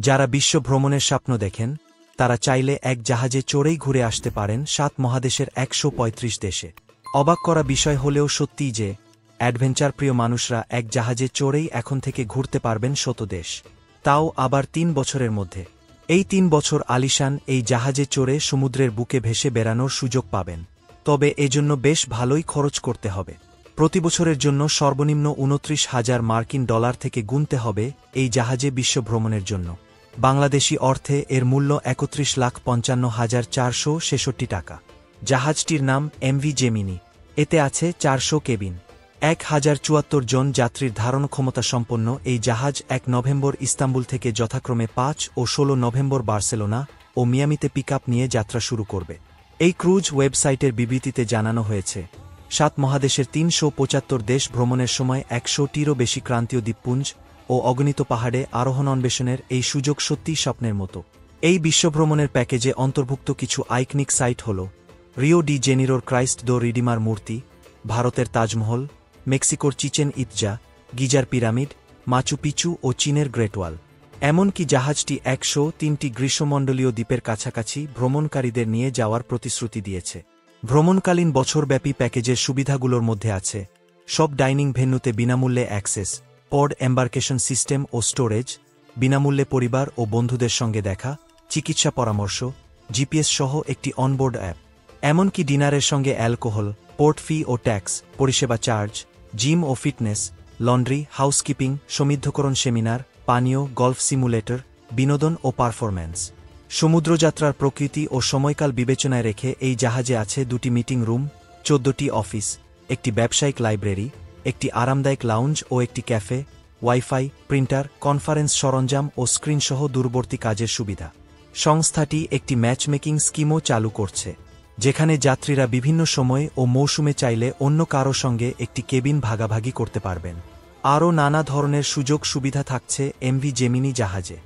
যারা বিশ্ব ভ্রমণের স্বপ্ন দেখেন তারা চাইলে এক জাহাজে চড়েই ঘুরে আসতে পারেন 7 মহাদেশের 135 দেশে। অবাক করা বিষয় হলেও সত্যিই যে অ্যাডভেঞ্চার প্রিয় মানুষরা এক জাহাজে চড়েই এখন থেকে ঘুরতে পারবেন 100 দেশ, তাও আবার 3 বছরের মধ্যে। এই 3 বছর আলিশান এই জাহাজে চড়ে সমুদ্রের বুকে ভেসে বেড়ানোর সুযোগ পাবেন। তবে এজন্য বেশ ভালোই খরচ করতে হবে। প্রতি বছরের জন্য সর্বনিম্ন 29,000 মার্কিন ডলার থেকে গুনতে হবে এই জাহাজে বিশ্ব ভ্রমণের জন্য। বাংলাদেশি অর্থে এর মূল্য 31,55,466 টাকা। জাহাজটির নাম এমভি জেমিনি। এতে আছে 400 কেবিন। 1074 জন যাত্রীর ধারণ ক্ষমতা সম্পন্ন এই জাহাজ 1 নভেম্বর ইস্তাম্বুল থেকে যথাক্রমে 5 ও 16 নভেম্বর বার্সেলোনা ও মিয়ামিতে পিকআপ নিয়ে যাত্রা শুরু করবে। এই ক্রুজ ওয়েবসাইটের বিবৃতিতে জানানো হয়েছে, 7 মহাদেশের 375 দেশ ভ্রমণের সময় 100টিরও বেশি ক্রান্তীয় দ্বীপপুঞ্জ ও অগণিত পাহাড়ে আরোহণ অন্বেষণের এই সুযোগ সত্যিই স্বপ্নের মতো। এই বিশ্বভ্রমণের প্যাকেজে অন্তর্ভুক্ত কিছু আইকনিক সাইট হল রিও ডি জেনিরোর ক্রাইস্ট দ্য রিডিমার মূর্তি, ভারতের তাজমহল, মেক্সিকোর চিচেন ইৎজা, গিজার পিরামিড, মাচু পিচু ও চীনের গ্রেট ওয়াল। এমনকি জাহাজটি 103টি গ্রীষ্মমণ্ডলীয় দ্বীপের কাছাকাছি ভ্রমণকারীদের নিয়ে যাওয়ার প্রতিশ্রুতি দিয়েছে। ভ্রমণকালীন বছরব্যাপী প্যাকেজের সুবিধাগুলোর মধ্যে আছে সব ডাইনিং ভেন্যুতে বিনামূল্যে অ্যাক্সেস, পড এম্বার্কেশন সিস্টেম ও স্টোরেজ, বিনামূল্যে পরিবার ও বন্ধুদের সঙ্গে দেখা, চিকিৎসা পরামর্শ, জিপিএস সহ একটি অনবোর্ড অ্যাপ, এমনকি ডিনারের সঙ্গে অ্যালকোহল, পোর্ট ফি ও ট্যাক্স, পরিষেবা চার্জ, জিম ও ফিটনেস, লন্ড্রি, হাউসকিপিং, সমৃদ্ধকরণ সেমিনার, পানীয়, গল্ফ সিমুলেটর, বিনোদন ও পারফরম্যান্স। সমুদ্রযাত্রার প্রকৃতি ও সময়কাল বিবেচনায় রেখে এই জাহাজে আছে 2টি মিটিং রুম, 14টি অফিস, একটি ব্যবসায়িক লাইব্রেরি, একটি আরামদায়ক লাউঞ্জ ও একটি ক্যাফে, ওয়াইফাই, প্রিন্টার, কনফারেন্স সরঞ্জাম ও স্ক্রিনসহ দূরবর্তী কাজের সুবিধা। সংস্থাটি একটি ম্যাচমেকিং স্কিমও চালু করছে, যেখানে যাত্রীরা বিভিন্ন সময় ও মৌসুমে চাইলে অন্য কারো সঙ্গে একটি কেবিন ভাগাভাগি করতে পারবেন। আরও নানা ধরনের সুযোগ সুবিধা থাকছে এমভি জেমিনি জাহাজে।